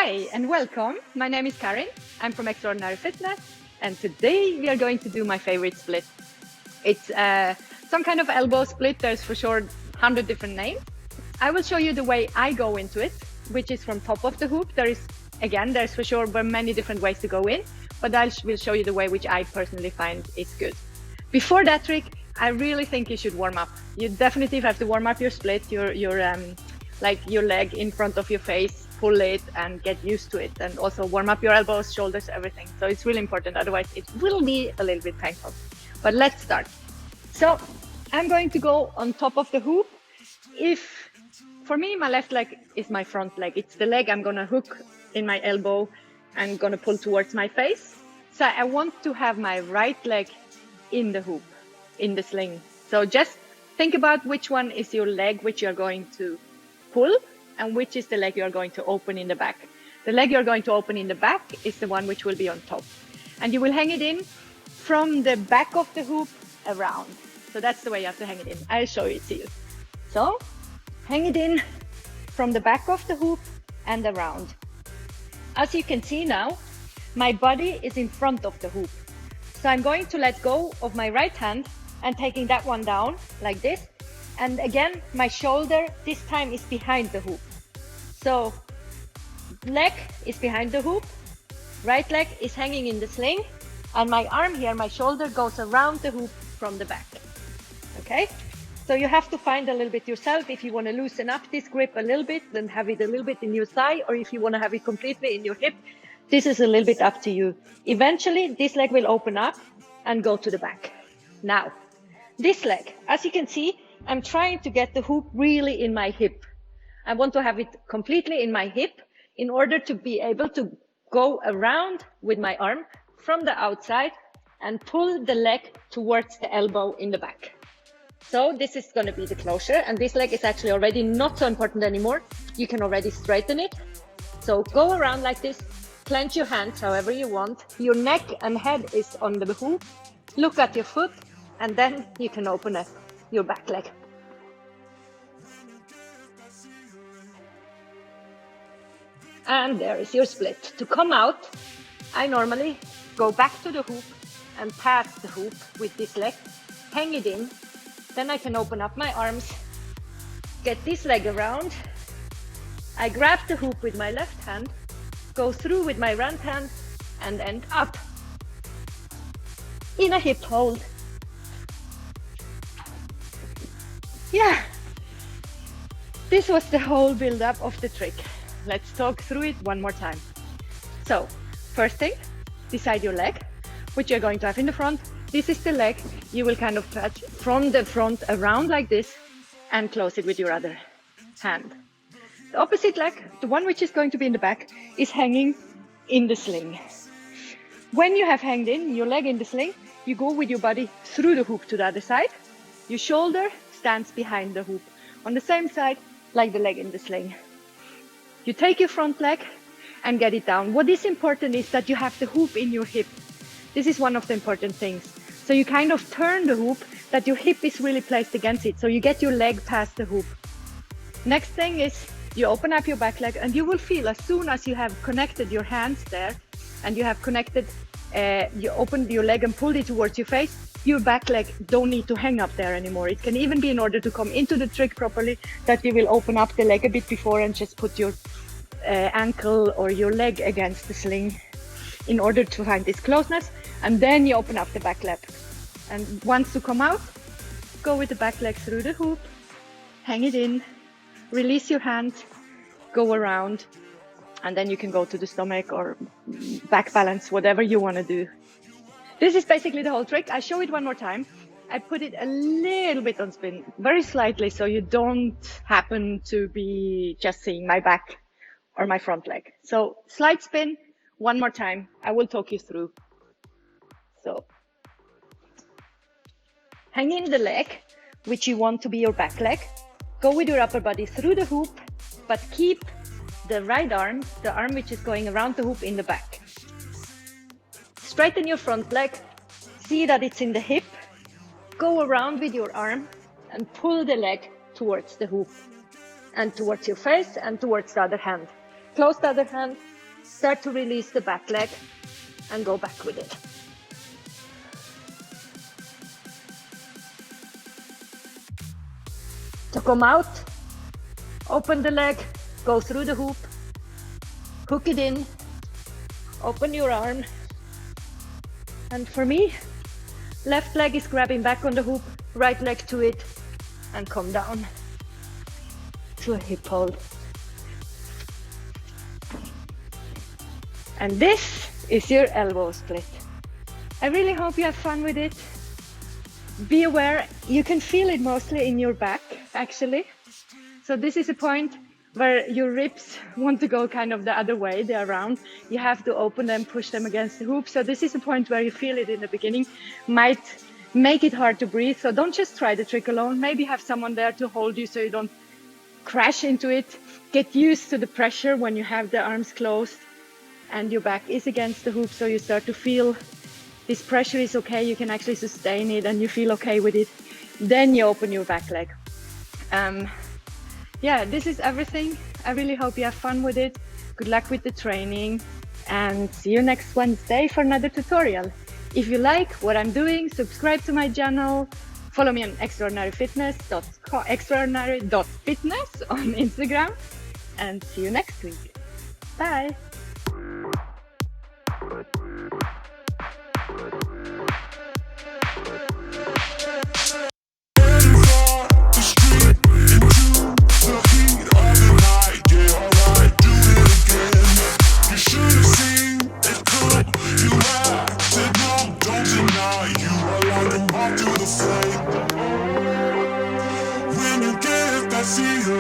Hi and welcome. My name is Karin. I'm from Extraordinary Fitness, and today we are going to do my favorite split. It's some kind of elbow split. There's for sure 100 different names. I will show you the way I go into it, which is from top of the hoop. There's for sure many different ways to go in, but I will show you the way which I personally find is good. Before that trick, I really think you should warm up. You definitely have to warm up your split, your leg in front of your face, pull it and get used to it, and also warm up your elbows, shoulders, everything. So it's really important, otherwise it will be a little bit painful. But let's start. So I'm going to go on top of the hoop. For me, my left leg is my front leg. It's the leg I'm gonna hook in my elbow and gonna pull towards my face. So I want to have my right leg in the hoop, in the sling. So just think about which one is your leg which you're going to pull and which is the leg you're going to open in the back. The leg you're going to open in the back is the one which will be on top. And you will hang it in from the back of the hoop around. So that's the way you have to hang it in. I'll show it to you. So hang it in from the back of the hoop and around. As you can see now, my body is in front of the hoop. So I'm going to let go of my right hand and taking that one down like this. And again, my shoulder this time is behind the hoop. So leg is behind the hoop, right leg is hanging in the sling, and my arm here, my shoulder goes around the hoop from the back. Okay? So you have to find a little bit yourself. If you want to loosen up this grip a little bit, then have it a little bit in your thigh, or if you want to have it completely in your hip, this is a little bit up to you. Eventually, this leg will open up and go to the back. Now, this leg, as you can see, I'm trying to get the hoop really in my hip. I want to have it completely in my hip in order to be able to go around with my arm from the outside and pull the leg towards the elbow in the back. So this is going to be the closure, and this leg is actually already not so important anymore. You can already straighten it. So go around like this, clench your hands however you want. Your neck and head is on the hoop. Look at your foot, and then you can open up your back leg. And there is your split. To come out, I normally go back to the hoop and pass the hoop with this leg, hang it in. Then I can open up my arms, get this leg around. I grab the hoop with my left hand, go through with my right hand, and end up in a hip hold. Yeah, this was the whole build-up of the trick. Let's talk through it one more time. So, first thing, decide your leg, which you're going to have in the front. This is the leg you will kind of touch from the front around like this and close it with your other hand. The opposite leg, the one which is going to be in the back, is hanging in the sling. When you have hanged in your leg in the sling, you go with your body through the hoop to the other side. Your shoulder stands behind the hoop on the same side like the leg in the sling. You take your front leg and get it down. What is important is that you have the hoop in your hip. This is one of the important things. So you kind of turn the hoop that your hip is really placed against it. So you get your leg past the hoop. Next thing is you open up your back leg, and you will feel as soon as you have connected your hands there and you have connected, you opened your leg and pulled it towards your face, your back leg don't need to hang up there anymore. It can even be, in order to come into the trick properly, that you will open up the leg a bit before and just put your ankle or your leg against the sling in order to find this closeness, and then you open up the back leg. And once you come out, go with the back leg through the hoop, hang it in, release your hands, go around, and then you can go to the stomach or back balance, whatever you want to do. This is basically the whole trick. I show it one more time. I put it a little bit on spin, very slightly, so you don't happen to be just seeing my back or my front leg. So slight spin, one more time. I will talk you through. So hang in the leg, which you want to be your back leg. Go with your upper body through the hoop, but keep the right arm, the arm which is going around the hoop, in the back. Straighten your front leg, see that it's in the hip. Go around with your arm and pull the leg towards the hoop and towards your face and towards the other hand. Close the other hand, Start to release the back leg and go back with it. To come out, open the leg, go through the hoop, hook it in, open your arm. And for me, left leg is grabbing back on the hoop, right leg to it, and come down to a hip hold. And this is your elbow split. I really hope you have fun with it. Be aware, you can feel it mostly in your back, actually. So this is a point where your ribs want to go kind of the other way, they're around. You have to open them, push them against the hoop. So this is a point where you feel it in the beginning, might make it hard to breathe. So don't just try the trick alone. Maybe have someone there to hold you so you don't crash into it. Get used to the pressure when you have the arms closed and your back is against the hoop, so you start to feel this pressure is okay, you can actually sustain it and you feel okay with it. Then you open your back leg. Yeah, this is everything. I really hope you have fun with it. Good luck with the training and see you next Wednesday for another tutorial. If you like what I'm doing, subscribe to my channel, follow me on extraordinary.fitness on Instagram, and see you next week. Bye. When you get that feeling